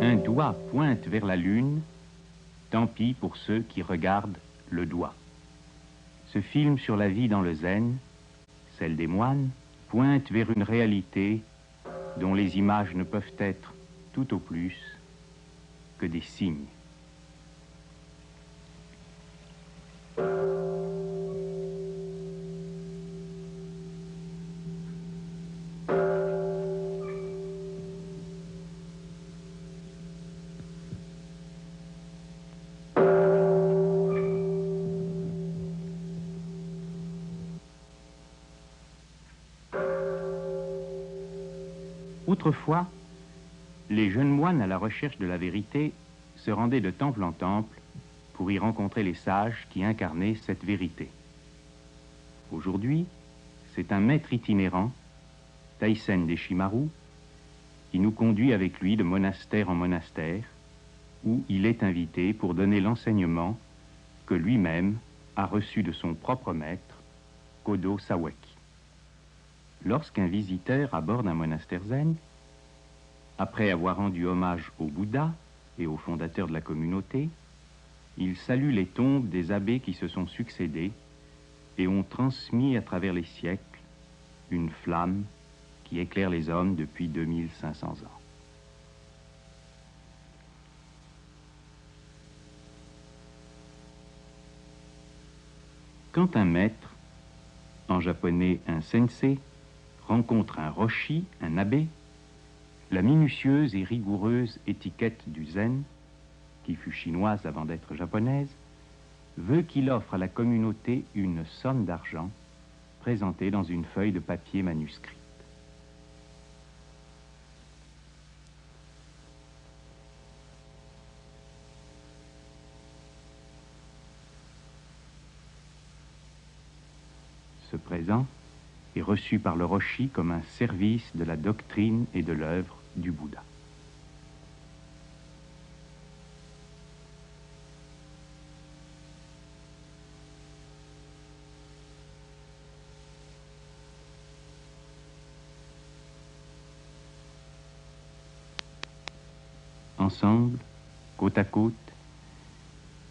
Un doigt pointe vers la lune, tant pis pour ceux qui regardent le doigt. Ce film sur la vie dans le zen, celle des moines, pointe vers une réalité dont les images ne peuvent être, tout au plus, que des signes. Autrefois, les jeunes moines à la recherche de la vérité se rendaient de temple en temple pour y rencontrer les sages qui incarnaient cette vérité. Aujourd'hui, c'est un maître itinérant, Taisen Deshimaru, qui nous conduit avec lui de monastère en monastère, où il est invité pour donner l'enseignement que lui-même a reçu de son propre maître, Kodo Sawaki. Lorsqu'un visiteur aborde un monastère zen, après avoir rendu hommage au Bouddha et au fondateur de la communauté, il salue les tombes des abbés qui se sont succédés et ont transmis à travers les siècles une flamme qui éclaire les hommes depuis 2500 ans. Quand un maître, en japonais un sensei, rencontre un roshi, un abbé, la minutieuse et rigoureuse étiquette du zen, qui fut chinoise avant d'être japonaise, veut qu'il offre à la communauté une somme d'argent présentée dans une feuille de papier manuscrite. Ce présent est reçu par le roshi comme un service de la doctrine et de l'œuvre du Bouddha. Ensemble, côte à côte,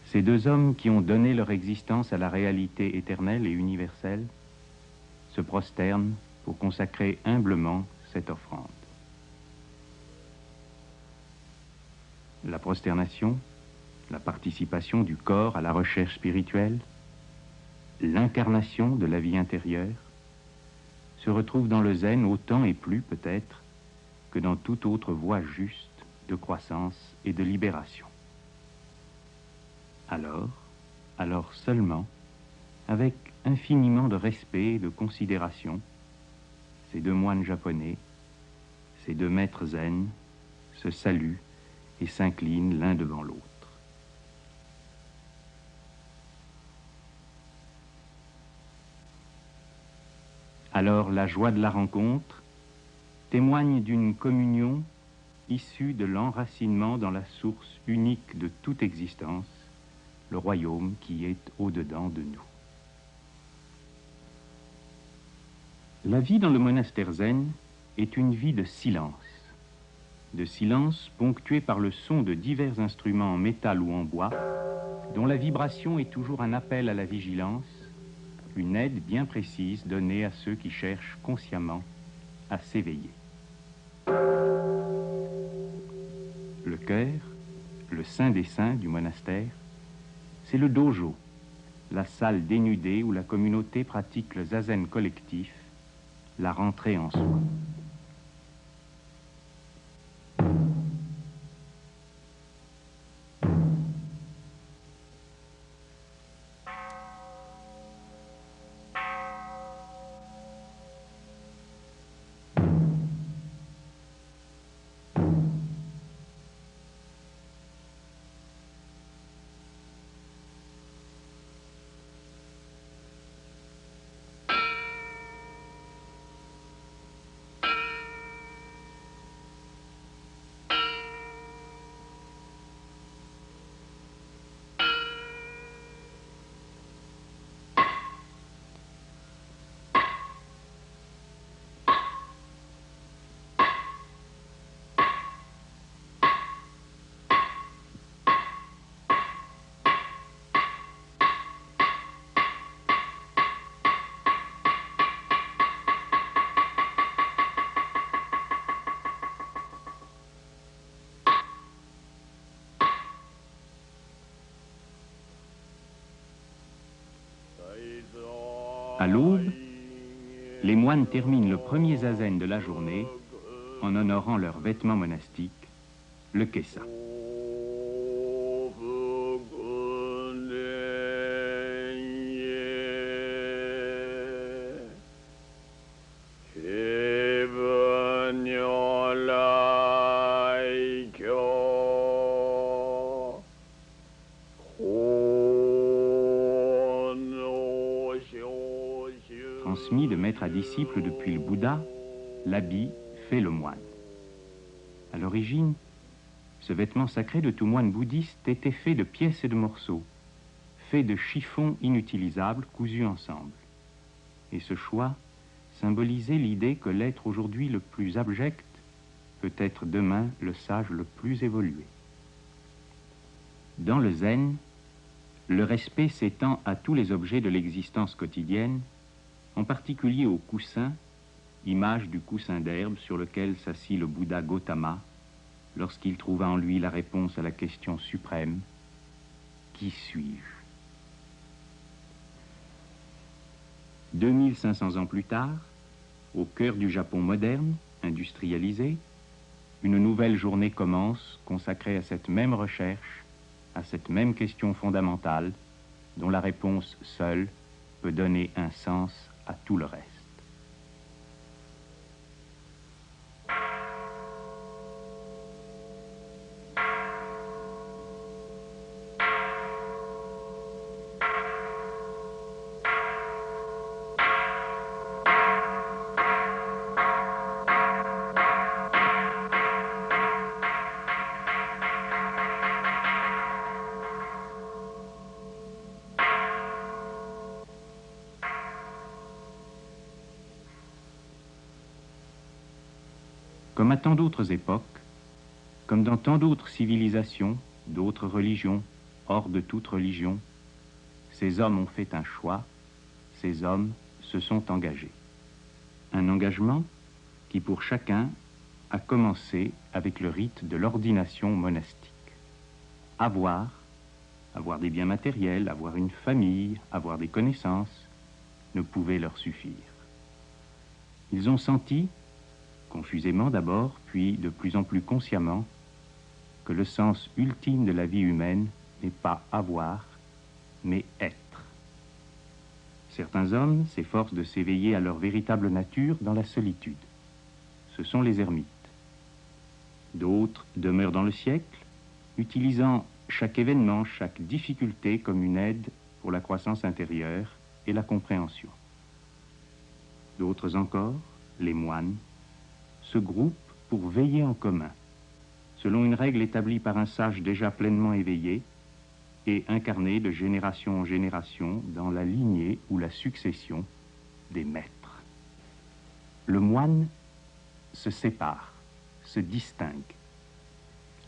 ces deux hommes qui ont donné leur existence à la réalité éternelle et universelle se prosternent pour consacrer humblement cette offrande. La prosternation, la participation du corps à la recherche spirituelle, l'incarnation de la vie intérieure, se retrouvent dans le zen autant et plus peut-être que dans toute autre voie juste de croissance et de libération. Alors seulement, avec infiniment de respect et de considération, ces deux moines japonais, ces deux maîtres zen, se saluent et s'inclinent l'un devant l'autre. Alors la joie de la rencontre témoigne d'une communion issue de l'enracinement dans la source unique de toute existence, le royaume qui est au-dedans de nous. La vie dans le monastère zen est une vie de silence ponctué par le son de divers instruments en métal ou en bois, dont la vibration est toujours un appel à la vigilance, une aide bien précise donnée à ceux qui cherchent consciemment à s'éveiller. Le cœur, le saint des saints du monastère, c'est le dojo, la salle dénudée où la communauté pratique le zazen collectif, la rentrée en soi. À l'aube, les moines terminent le premier zazen de la journée en honorant leur vêtement monastique, le kessa. Transmis de maître à disciple depuis le Bouddha, l'habit fait le moine. À l'origine, ce vêtement sacré de tout moine bouddhiste était fait de pièces et de morceaux, fait de chiffons inutilisables cousus ensemble. Et ce choix symbolisait l'idée que l'être aujourd'hui le plus abject peut être demain le sage le plus évolué. Dans le zen, le respect s'étend à tous les objets de l'existence quotidienne, en particulier au coussin, image du coussin d'herbe sur lequel s'assit le Bouddha Gautama lorsqu'il trouva en lui la réponse à la question suprême « Qui suis-je » 2500 ans plus tard, au cœur du Japon moderne, industrialisé, une nouvelle journée commence consacrée à cette même recherche, à cette même question fondamentale, dont la réponse seule peut donner un sens à tout le reste. Comme à tant d'autres époques, comme dans tant d'autres civilisations, d'autres religions, hors de toute religion, ces hommes ont fait un choix, ces hommes se sont engagés. Un engagement qui pour chacun a commencé avec le rite de l'ordination monastique. Avoir des biens matériels, avoir une famille, avoir des connaissances, ne pouvait leur suffire. Ils ont senti, confusément d'abord, puis de plus en plus consciemment, que le sens ultime de la vie humaine n'est pas avoir, mais être. Certains hommes s'efforcent de s'éveiller à leur véritable nature dans la solitude. Ce sont les ermites. D'autres demeurent dans le siècle, utilisant chaque événement, chaque difficulté comme une aide pour la croissance intérieure et la compréhension. D'autres encore, les moines, se groupent pour veiller en commun, selon une règle établie par un sage déjà pleinement éveillé et incarné de génération en génération dans la lignée ou la succession des maîtres. le moine se sépare, se distingue.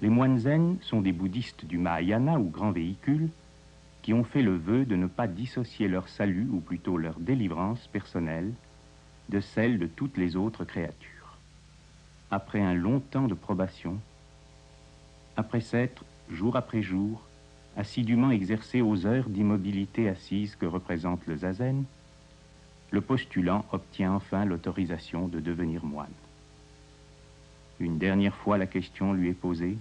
Les moines zen sont des bouddhistes du Mahayana ou grand véhicule qui ont fait le vœu de ne pas dissocier leur salut, ou plutôt leur délivrance personnelle, de celle de toutes les autres créatures. Après un long temps de probation, après s'être, jour après jour, assidûment exercé aux heures d'immobilité assise que représente le zazen, le postulant obtient enfin l'autorisation de devenir moine. Une dernière fois, la question lui est posée: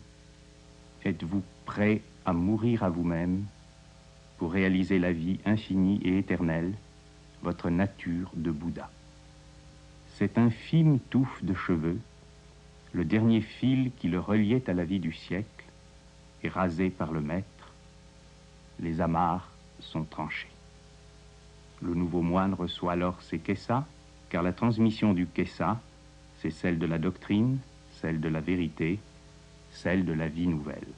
êtes-vous prêt à mourir à vous-même pour réaliser la vie infinie et éternelle, votre nature de Bouddha? Cette infime touffe de cheveux, le dernier fil qui le reliait à la vie du siècle, est rasé par le maître. Les amarres sont tranchées. Le nouveau moine reçoit alors ses kessa, car la transmission du kessa, c'est celle de la doctrine, celle de la vérité, celle de la vie nouvelle.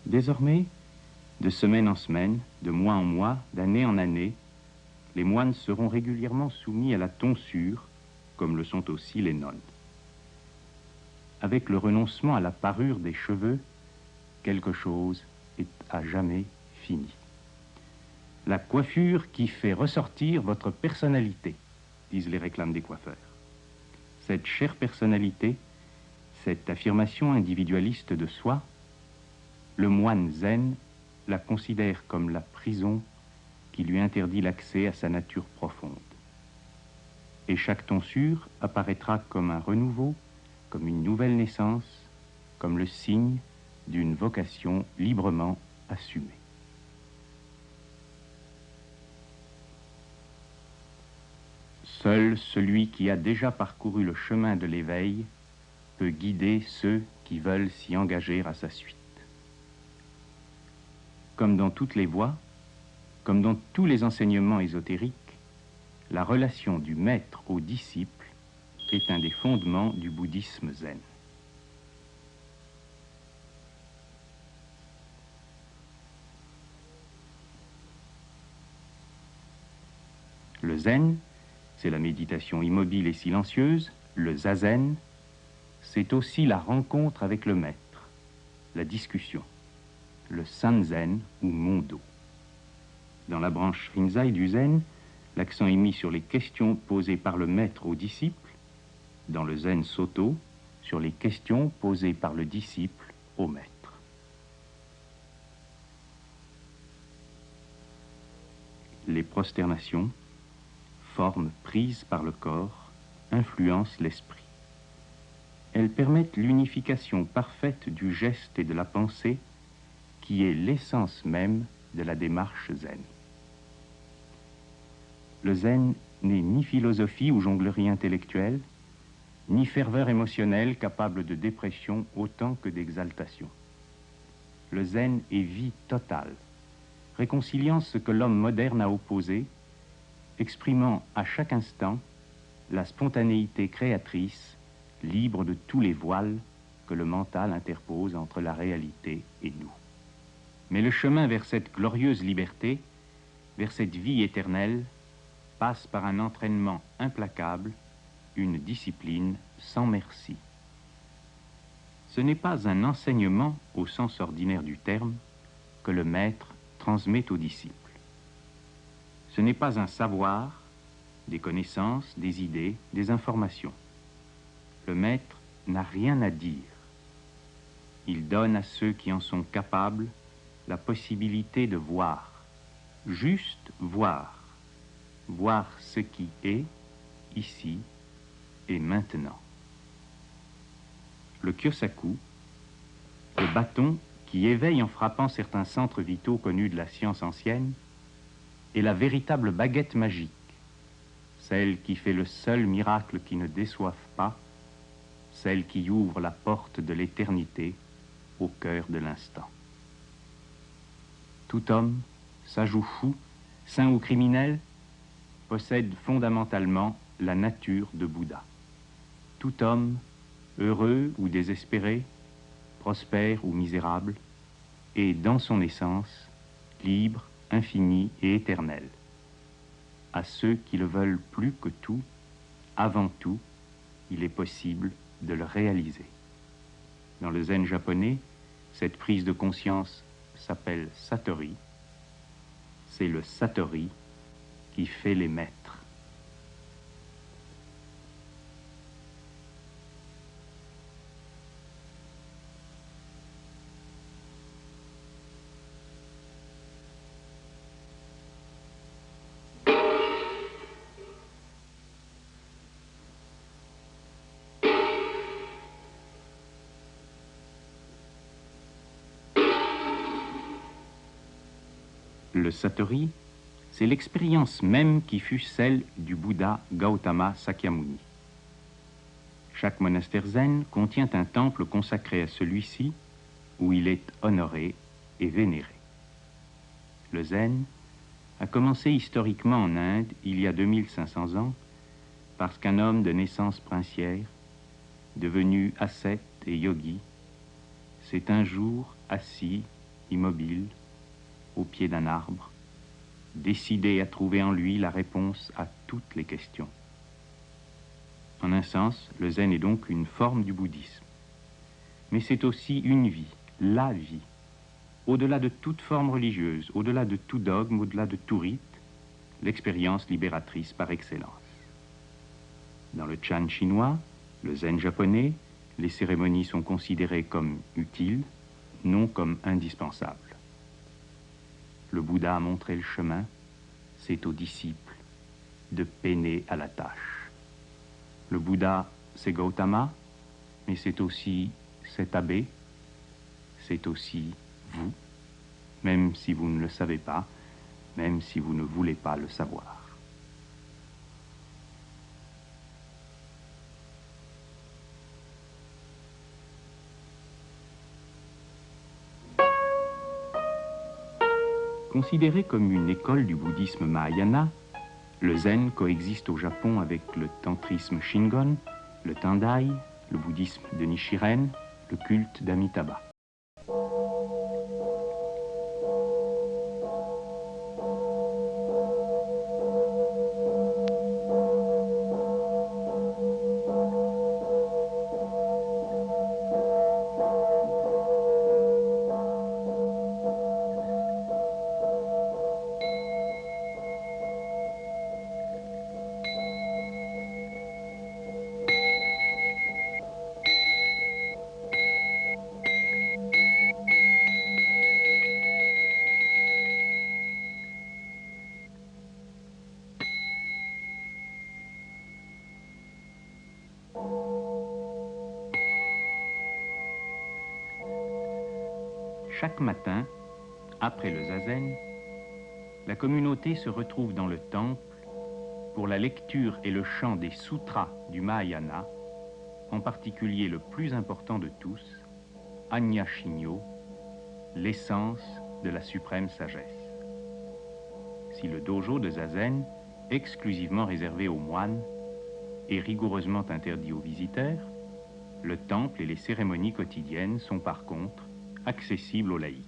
Désormais, de semaine en semaine, de mois en mois, d'année en année, les moines seront régulièrement soumis à la tonsure, comme le sont aussi les nonnes. Avec le renoncement à la parure des cheveux, quelque chose est à jamais fini. La coiffure qui fait ressortir votre personnalité, disent les réclames des coiffeurs. Cette chère personnalité, cette affirmation individualiste de soi, le moine zen la considère comme la prison qui lui interdit l'accès à sa nature profonde. Et chaque tonsure apparaîtra comme un renouveau, comme une nouvelle naissance, comme le signe d'une vocation librement assumée. Seul celui qui a déjà parcouru le chemin de l'éveil peut guider ceux qui veulent s'y engager à sa suite. Comme dans toutes les voies, comme dans tous les enseignements ésotériques, la relation du maître au disciple est un des fondements du bouddhisme zen. Le zen, c'est la méditation immobile et silencieuse. Le zazen, c'est aussi la rencontre avec le maître, la discussion, le sanzen ou mondo. Dans la branche Rinzai du zen, l'accent est mis sur les questions posées par le maître au disciple, dans le zen Soto, sur les questions posées par le disciple au maître. Les prosternations, formes prises par le corps, influencent l'esprit. Elles permettent l'unification parfaite du geste et de la pensée, qui est l'essence même de la démarche zen. Le zen n'est ni philosophie ou jonglerie intellectuelle, ni ferveur émotionnelle capable de dépression autant que d'exaltation. Le zen est vie totale, réconciliant ce que l'homme moderne a opposé, exprimant à chaque instant la spontanéité créatrice, libre de tous les voiles que le mental interpose entre la réalité et nous. Mais le chemin vers cette glorieuse liberté, vers cette vie éternelle, passe par un entraînement implacable, une discipline sans merci. Ce n'est pas un enseignement au sens ordinaire du terme que le maître transmet aux disciples. Ce n'est pas un savoir, des connaissances, des idées, des informations. Le maître n'a rien à dire. Il donne à ceux qui en sont capables la possibilité de voir, juste voir, voir ce qui est, ici et maintenant. Le Kyosaku, le bâton qui éveille en frappant certains centres vitaux connus de la science ancienne, est la véritable baguette magique, celle qui fait le seul miracle qui ne déçoive pas, celle qui ouvre la porte de l'éternité au cœur de l'instant. Tout homme, sage ou fou, saint ou criminel, possède fondamentalement la nature de Bouddha. Tout homme, heureux ou désespéré, prospère ou misérable, est dans son essence libre, infini et éternel. à ceux qui le veulent plus que tout, avant tout, il est possible de le réaliser. Dans le zen japonais, cette prise de conscience s'appelle satori. C'est le satori qui fait les maîtres. Le satori, c'est l'expérience même qui fut celle du Bouddha Gautama Sakyamuni. Chaque monastère zen contient un temple consacré à celui-ci où il est honoré et vénéré. Le zen a commencé historiquement en Inde il y a 2500 ans parce qu'un homme de naissance princière, devenu ascète et yogi, s'est un jour assis, immobile, au pied d'un arbre, décidé à trouver en lui la réponse à toutes les questions. En un sens, le zen est donc une forme du bouddhisme. Mais c'est aussi une vie, la vie, au-delà de toute forme religieuse, au-delà de tout dogme, au-delà de tout rite, l'expérience libératrice par excellence. Dans le Chan chinois, le zen japonais, les cérémonies sont considérées comme utiles, non comme indispensables. Le Bouddha a montré le chemin, c'est aux disciples de peiner à la tâche. Le Bouddha, c'est Gautama, mais c'est aussi cet abbé, c'est aussi vous, même si vous ne le savez pas, même si vous ne voulez pas le savoir. Considéré comme une école du bouddhisme Mahayana, le zen coexiste au Japon avec le tantrisme Shingon, le Tendai, le bouddhisme de Nichiren, le culte d'Amitabha. Chaque matin, après le zazen, la communauté se retrouve dans le temple pour la lecture et le chant des sutras du Mahayana, en particulier le plus important de tous, Anya Shinyo, l'essence de la suprême sagesse. Si le dojo de zazen, exclusivement réservé aux moines, est rigoureusement interdit aux visiteurs, le temple et les cérémonies quotidiennes sont par contre accessibles aux laïcs.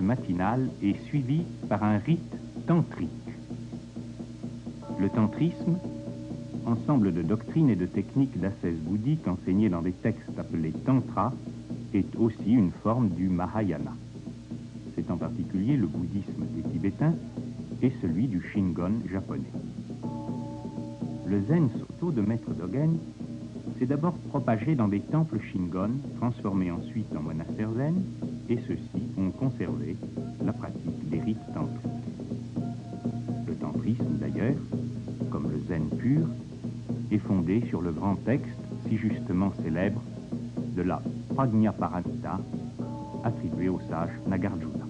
matinal est suivi par un rite tantrique. Le tantrisme, ensemble de doctrines et de techniques d'ascèse bouddhique enseignées dans des textes appelés tantras, est aussi une forme du Mahayana. C'est en particulier le bouddhisme des Tibétains et celui du Shingon japonais. Le Zen Soto de Maître Dogen s'est d'abord propagé dans des temples Shingon, transformés ensuite en monastères zen, et ceux-ci ont conservé la pratique des rites tantriques. Le tantrisme, d'ailleurs, comme le zen pur, est fondé sur le grand texte, si justement célèbre, de la Prajnaparamita, attribué au sage Nagarjuna.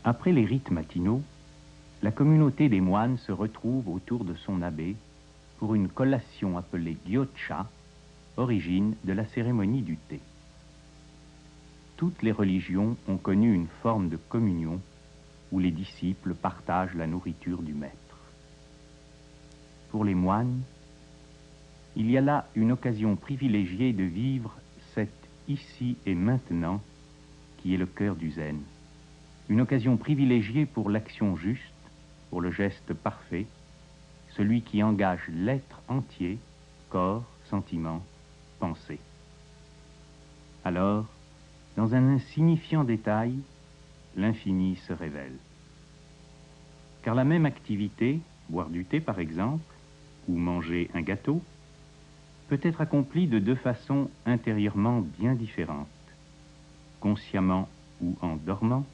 Après les rites matinaux, la communauté des moines se retrouve autour de son abbé pour une collation appelée Gyocha, origine de la cérémonie du thé. Toutes les religions ont connu une forme de communion où les disciples partagent la nourriture du maître. Pour les moines, il y a là une occasion privilégiée de vivre cet ici et maintenant qui est le cœur du zen. Une occasion privilégiée pour l'action juste, pour le geste parfait, celui qui engage l'être entier, corps, sentiment, pensée. Alors, dans un insignifiant détail, l'infini se révèle. Car la même activité, boire du thé par exemple, ou manger un gâteau, peut être accomplie de deux façons intérieurement bien différentes, consciemment ou en dormant,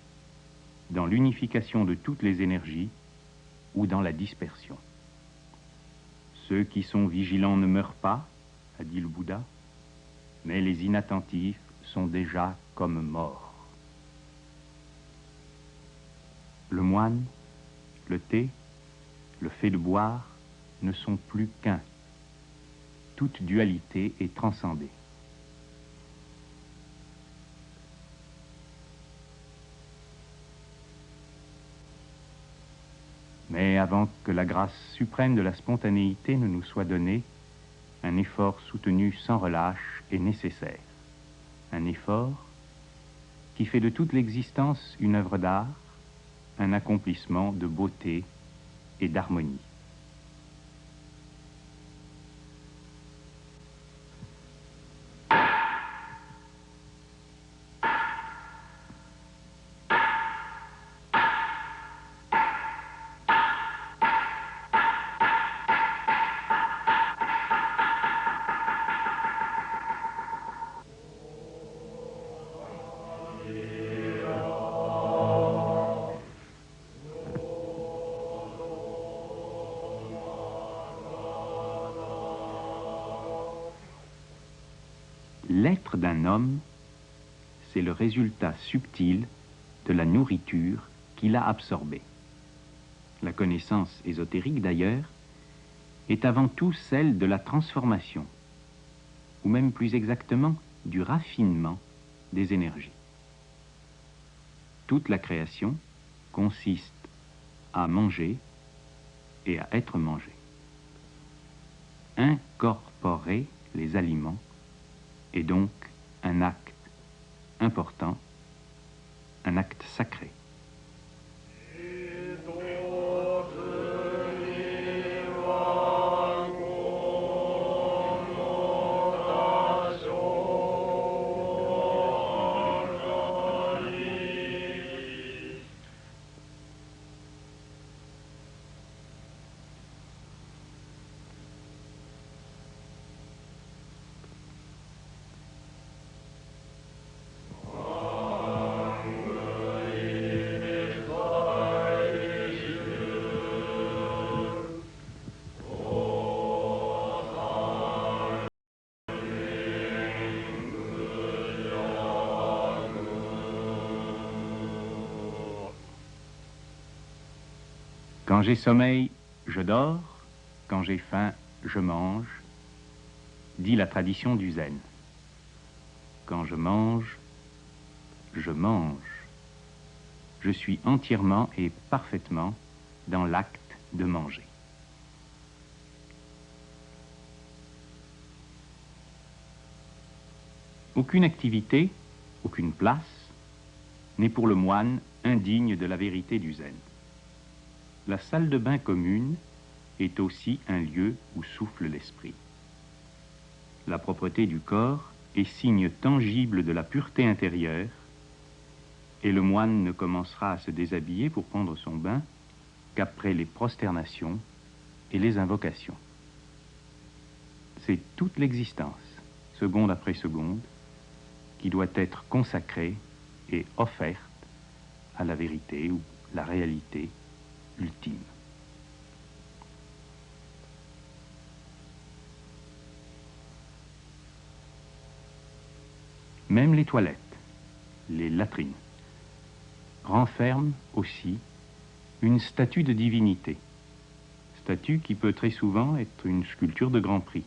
dans l'unification de toutes les énergies ou dans la dispersion. Ceux qui sont vigilants ne meurent pas, a dit le Bouddha, mais les inattentifs sont déjà comme morts. Le moine, le thé, le fait de boire ne sont plus qu'un. Toute dualité est transcendée. Mais avant que la grâce suprême de la spontanéité ne nous soit donnée, un effort soutenu sans relâche est nécessaire. Un effort qui fait de toute l'existence une œuvre d'art, un accomplissement de beauté et d'harmonie. L'être d'un homme, c'est le résultat subtil de la nourriture qu'il a absorbée. La connaissance ésotérique, d'ailleurs, est avant tout celle de la transformation, ou même plus exactement du raffinement des énergies. Toute la création consiste à manger et à être mangé. Incorporer les aliments est donc un acte important, un acte sacré. Quand j'ai sommeil, je dors, quand j'ai faim, je mange, dit la tradition du zen. Quand je mange, je mange. Je suis entièrement et parfaitement dans l'acte de manger. Aucune activité, aucune place n'est pour le moine indigne de la vérité du zen. La salle de bain commune est aussi un lieu où souffle l'esprit. La propreté du corps est signe tangible de la pureté intérieure, et le moine ne commencera à se déshabiller pour prendre son bain qu'après les prosternations et les invocations. C'est toute l'existence, seconde après seconde, qui doit être consacrée et offerte à la vérité ou la réalité ultime. Même les toilettes, les latrines, renferment aussi une statue de divinité, statue qui peut très souvent être une sculpture de grand prix.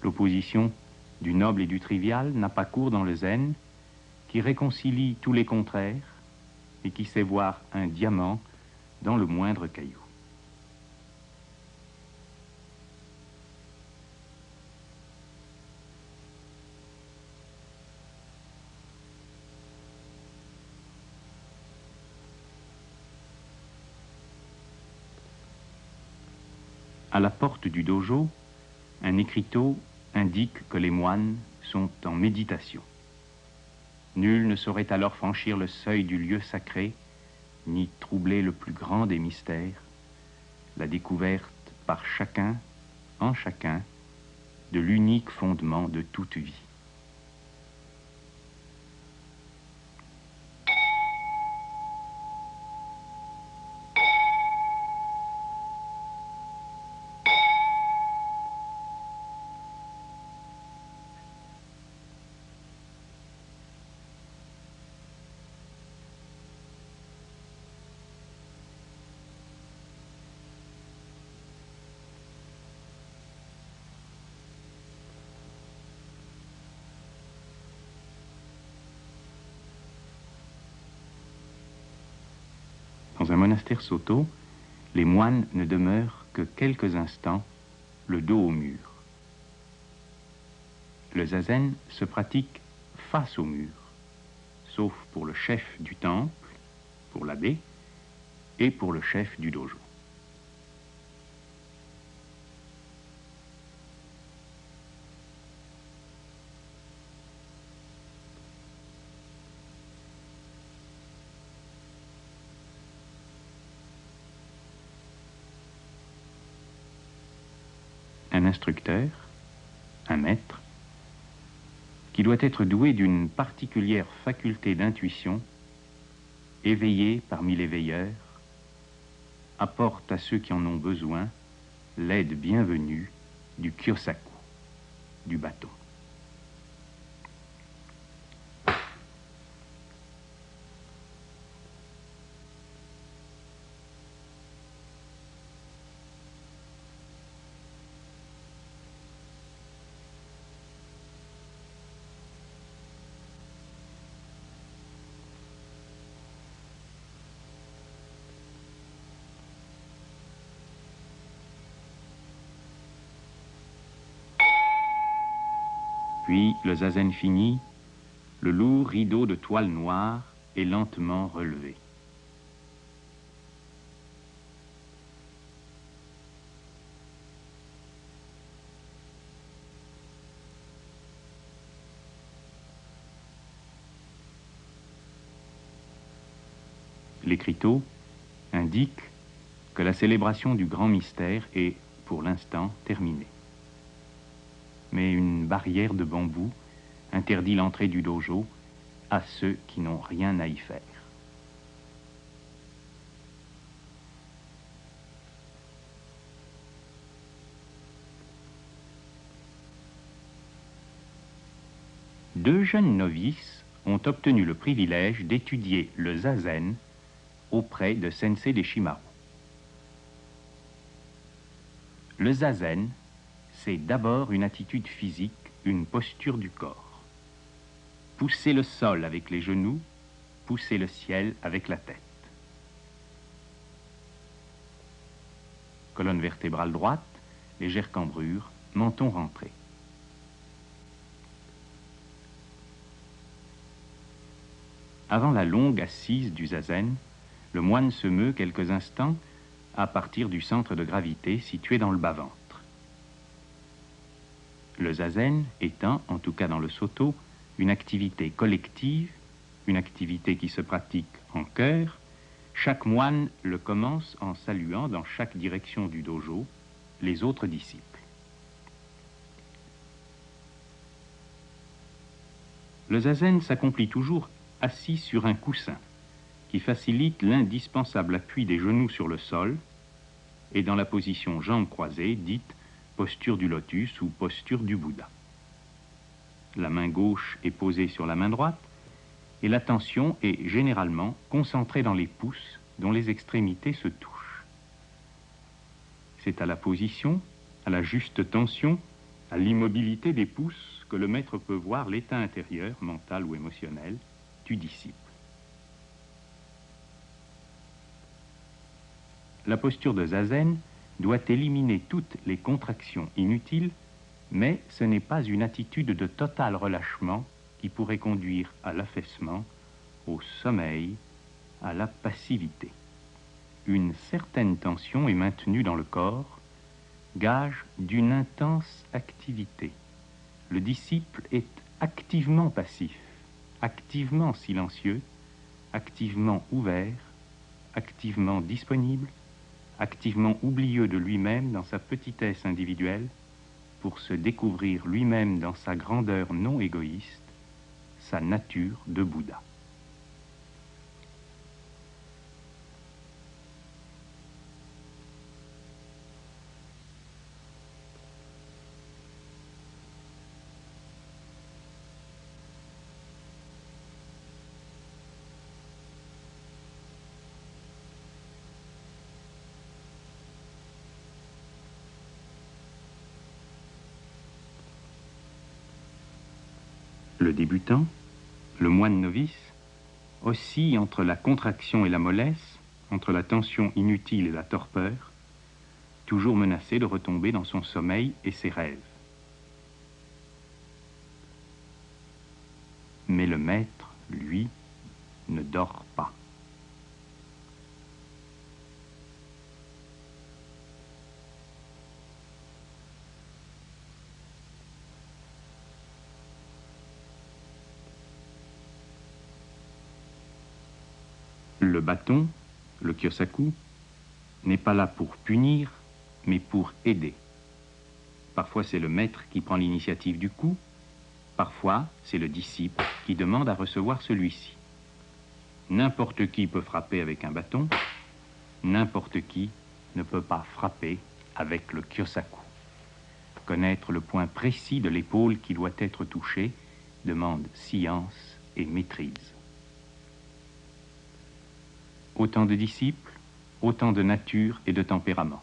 L'opposition du noble et du trivial n'a pas cours dans le zen, qui réconcilie tous les contraires et qui sait voir un diamant dans le moindre caillou. À la porte du dojo, un écriteau indique que les moines sont en méditation. Nul ne saurait alors franchir le seuil du lieu sacré, ni troubler le plus grand des mystères, la découverte par chacun, en chacun, de l'unique fondement de toute vie. Dans un monastère Soto, les moines ne demeurent que quelques instants, le dos au mur. Le zazen se pratique face au mur, sauf pour le chef du temple, pour l'abbé, et pour le chef du dojo. Un instructeur, un maître, qui doit être doué d'une particulière faculté d'intuition, éveillé parmi les veilleurs, apporte à ceux qui en ont besoin l'aide bienvenue du kyosaku, du bâton. Puis, le zazen fini, le lourd rideau de toile noire est lentement relevé. L'écriteau indique que la célébration du grand mystère est, pour l'instant, terminée. Mais une barrière de bambou interdit l'entrée du dojo à ceux qui n'ont rien à y faire. Deux jeunes novices ont obtenu le privilège d'étudier le zazen auprès de Sensei Deshimaru. Le zazen, c'est d'abord une attitude physique, une posture du corps. Pousser le sol avec les genoux, pousser le ciel avec la tête. Colonne vertébrale droite, légère cambrure, menton rentré. Avant la longue assise du zazen, le moine se meut quelques instants à partir du centre de gravité situé dans le bas-ventre. Le zazen étant, en tout cas dans le Soto, une activité collective, une activité qui se pratique en chœur, chaque moine le commence en saluant dans chaque direction du dojo les autres disciples. Le zazen s'accomplit toujours assis sur un coussin qui facilite l'indispensable appui des genoux sur le sol et dans la position jambes croisées dite posture du lotus ou posture du Bouddha. La main gauche est posée sur la main droite et l'attention est généralement concentrée dans les pouces dont les extrémités se touchent. C'est à la position, à la juste tension, à l'immobilité des pouces que le maître peut voir l'état intérieur, mental ou émotionnel, du disciple. La posture de zazen doit éliminer toutes les contractions inutiles, mais ce n'est pas une attitude de total relâchement qui pourrait conduire à l'affaissement, au sommeil, à la passivité. Une certaine tension est maintenue dans le corps, gage d'une intense activité. Le disciple est activement passif, activement silencieux, activement ouvert, activement disponible, activement oublieux de lui-même dans sa petitesse individuelle, pour se découvrir lui-même dans sa grandeur non égoïste, sa nature de Bouddha. Le débutant, le moine novice, oscille entre la contraction et la mollesse, entre la tension inutile et la torpeur, toujours menacé de retomber dans son sommeil et ses rêves. Mais le maître, lui, ne dort pas. Le bâton, le kyosaku, n'est pas là pour punir, mais pour aider. Parfois c'est le maître qui prend l'initiative du coup, parfois c'est le disciple qui demande à recevoir celui-ci. N'importe qui peut frapper avec un bâton, n'importe qui ne peut pas frapper avec le kyosaku. Connaître le point précis de l'épaule qui doit être touché demande science et maîtrise. Autant de disciples, autant de nature et de tempérament.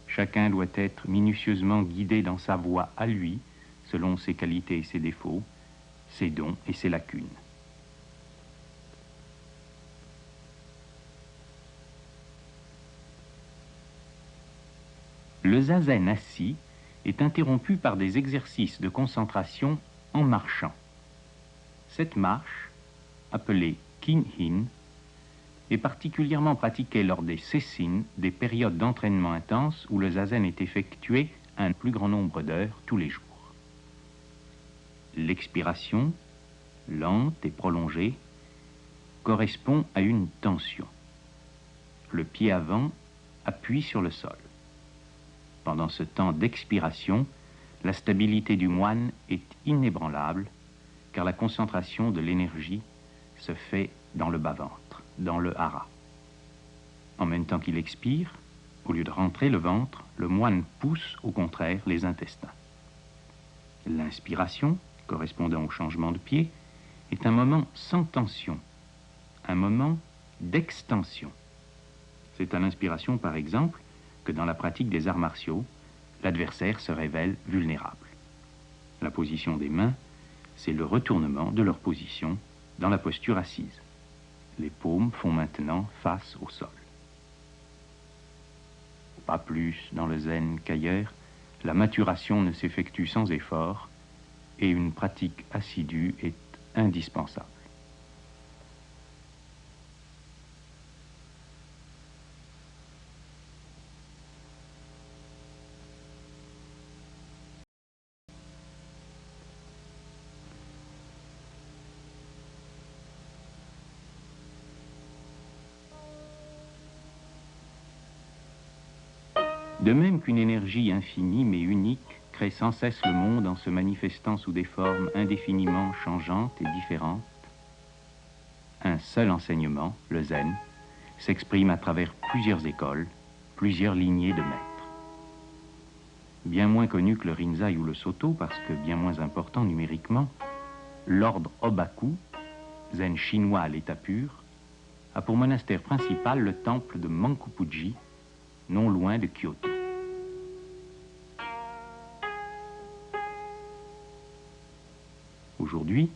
Chacun doit être minutieusement guidé dans sa voie à lui, selon ses qualités et ses défauts, ses dons et ses lacunes. Le zazen assis est interrompu par des exercices de concentration en marchant. Cette marche, appelée Kin-hin, est particulièrement pratiquée lors des sesshin, des périodes d'entraînement intense où le zazen est effectué un plus grand nombre d'heures tous les jours. L'expiration, lente et prolongée, correspond à une tension. Le pied avant appuie sur le sol. Pendant ce temps d'expiration, la stabilité du moine est inébranlable, car la concentration de l'énergie se fait dans le bas-ventre, dans le hara. En même temps qu'il expire, au lieu de rentrer le ventre, le moine pousse au contraire les intestins. L'inspiration, correspondant au changement de pied, est un moment sans tension, un moment d'extension. C'est à l'inspiration, par exemple, que dans la pratique des arts martiaux, l'adversaire se révèle vulnérable. La position des mains, c'est le retournement de leur position dans la posture assise. Les paumes font maintenant face au sol. Pas plus dans le zen qu'ailleurs, la maturation ne s'effectue sans effort et une pratique assidue est indispensable. De même qu'une énergie infinie mais unique crée sans cesse le monde en se manifestant sous des formes indéfiniment changeantes et différentes, un seul enseignement, le zen, s'exprime à travers plusieurs écoles, plusieurs lignées de maîtres. Bien moins connu que le rinzai ou le soto, parce que bien moins important numériquement, l'ordre Obaku, zen chinois à l'état pur, a pour monastère principal le temple de Mankupuji, non loin de Kyoto. Aujourd'hui,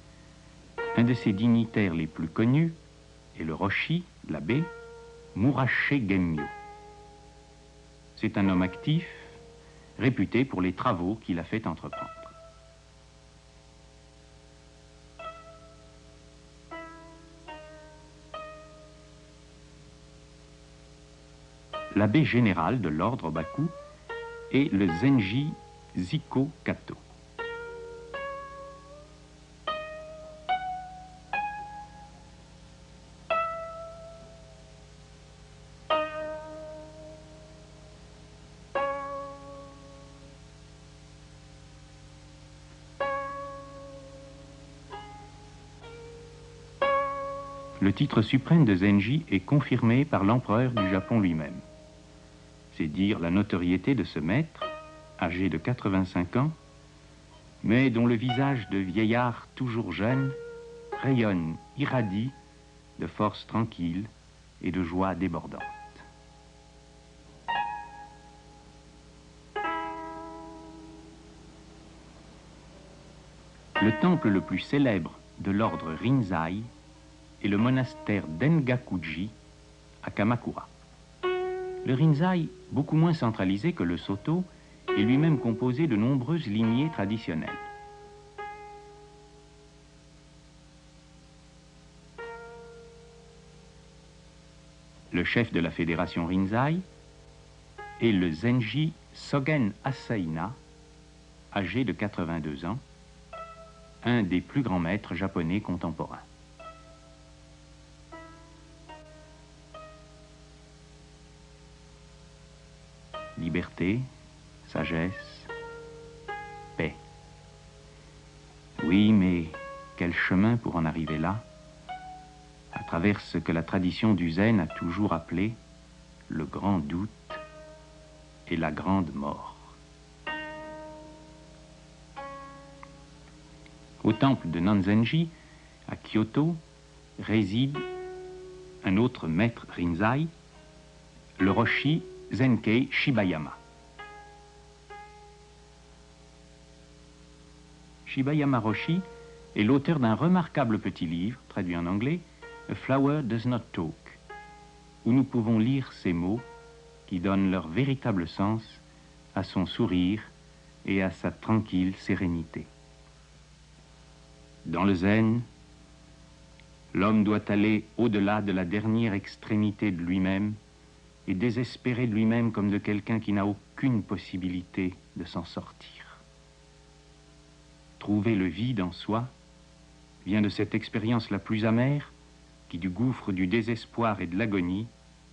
un de ses dignitaires les plus connus est le Roshi, l'abbé Murache Gemmyo. C'est un homme actif, réputé pour les travaux qu'il a fait entreprendre. L'abbé général de l'ordre Baku est le Zenji Ziko Kato. Le titre suprême de Zenji est confirmé par l'empereur du Japon lui-même. C'est dire la notoriété de ce maître, âgé de 85 ans, mais dont le visage de vieillard toujours jeune rayonne, irradie de force tranquille et de joie débordante. Le temple le plus célèbre de l'ordre Rinzai et le monastère d'Engakuji à Kamakura. Le Rinzai, beaucoup moins centralisé que le Soto, est lui-même composé de nombreuses lignées traditionnelles. Le chef de la fédération Rinzai est le Zenji Sogen Asaina, âgé de 82 ans, un des plus grands maîtres japonais contemporains. Liberté, sagesse, paix. Oui, mais quel chemin pour en arriver là, à travers ce que la tradition du Zen a toujours appelé le grand doute et la grande mort. Au temple de Nanzenji, à Kyoto, réside un autre maître Rinzai, le Roshi Zenkei Shibayama. Shibayama Roshi est l'auteur d'un remarquable petit livre, traduit en anglais, A Flower Does Not Talk, où nous pouvons lire ces mots qui donnent leur véritable sens à son sourire et à sa tranquille sérénité. Dans le Zen, l'homme doit aller au-delà de la dernière extrémité de lui-même et désespérer de lui-même comme de quelqu'un qui n'a aucune possibilité de s'en sortir. Trouver le vide en soi vient de cette expérience la plus amère qui, du gouffre du désespoir et de l'agonie,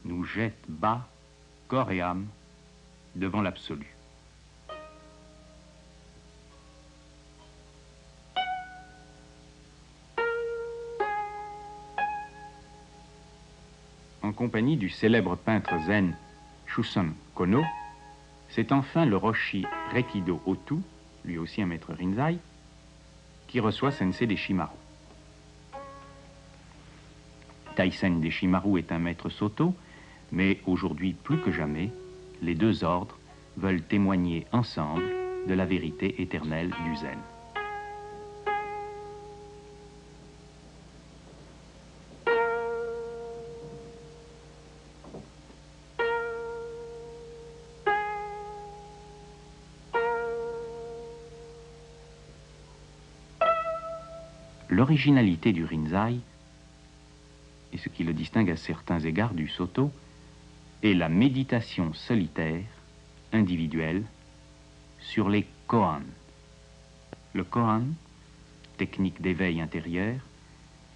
nous jette bas, corps et âme, devant l'absolu. En compagnie du célèbre peintre zen Shuson Kono, c'est enfin le Roshi Rekido Otu, lui aussi un maître Rinzai, qui reçoit Sensei Deshimaru. Taisen Deshimaru est un maître Soto, mais aujourd'hui plus que jamais, les deux ordres veulent témoigner ensemble de la vérité éternelle du Zen. L'originalité du Rinzai, et ce qui le distingue à certains égards du Soto, est la méditation solitaire, individuelle, sur les koan. Le koan, technique d'éveil intérieur,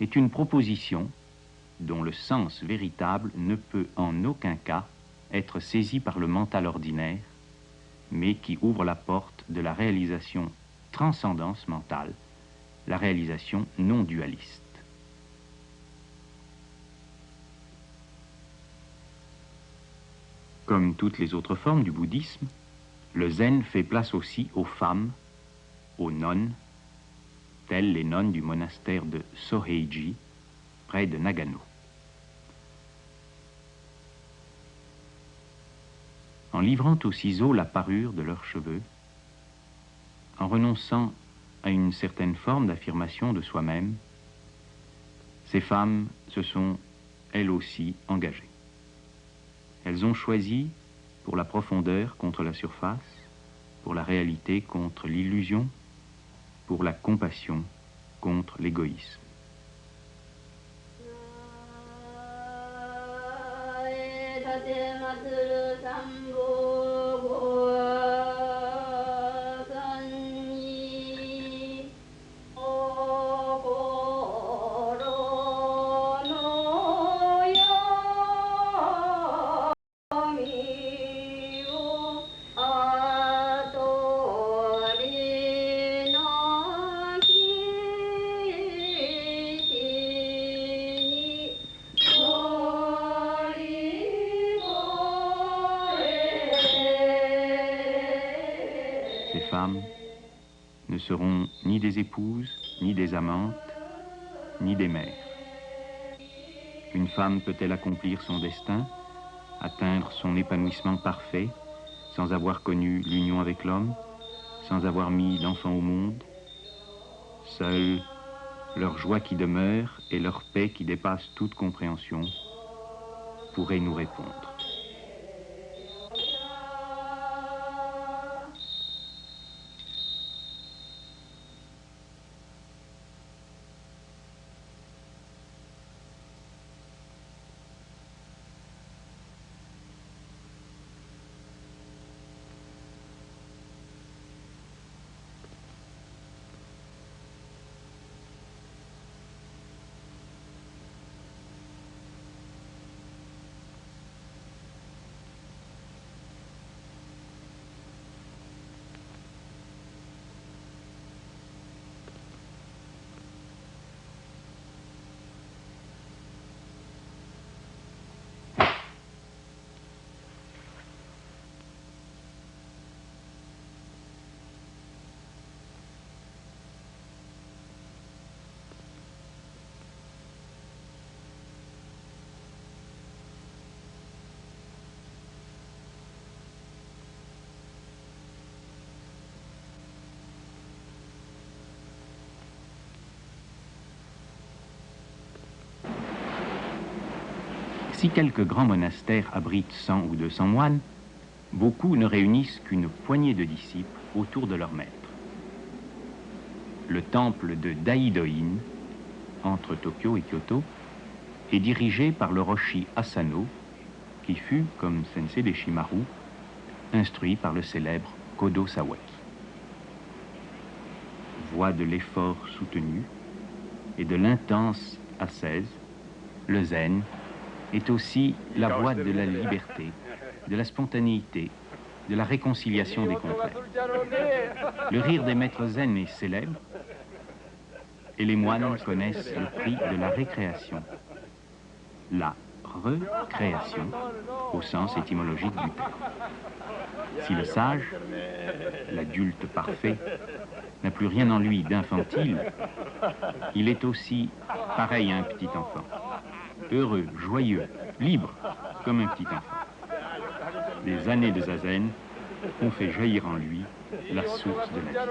est une proposition dont le sens véritable ne peut en aucun cas être saisi par le mental ordinaire, mais qui ouvre la porte de la réalisation transcendance mentale, la réalisation non dualiste. Comme toutes les autres formes du bouddhisme, le zen fait place aussi aux femmes, aux nonnes, telles les nonnes du monastère de Soheiji, près de Nagano. En livrant au ciseau la parure de leurs cheveux, en renonçant à une certaine forme d'affirmation de soi-même, ces femmes se sont, elles aussi, engagées. Elles ont choisi pour la profondeur contre la surface, pour la réalité contre l'illusion, pour la compassion contre l'égoïsme. Ne seront ni des épouses, ni des amantes, ni des mères. Une femme peut-elle accomplir son destin, atteindre son épanouissement parfait, sans avoir connu l'union avec l'homme, sans avoir mis d'enfant au monde, seule leur joie qui demeure et leur paix qui dépasse toute compréhension pourraient nous répondre. Si quelques grands monastères abritent 100 ou 200 moines, beaucoup ne réunissent qu'une poignée de disciples autour de leur maître. Le temple de Daidoin, entre Tokyo et Kyoto, est dirigé par le Roshi Asano, qui fut, comme Sensei Deshimaru, instruit par le célèbre Kodo Sawaki. Voix de l'effort soutenu et de l'intense ascèse, le zen est aussi la voix de la liberté, de la spontanéité, de la réconciliation des contraires. Le rire des maîtres zen est célèbre et les moines connaissent le prix de la récréation. La recréation, au sens étymologique du terme. Si le sage, l'adulte parfait, n'a plus rien en lui d'infantile, il est aussi pareil à un petit enfant. Heureux, joyeux, libre, comme un petit enfant. Les années de zazen ont fait jaillir en lui la source de la vie.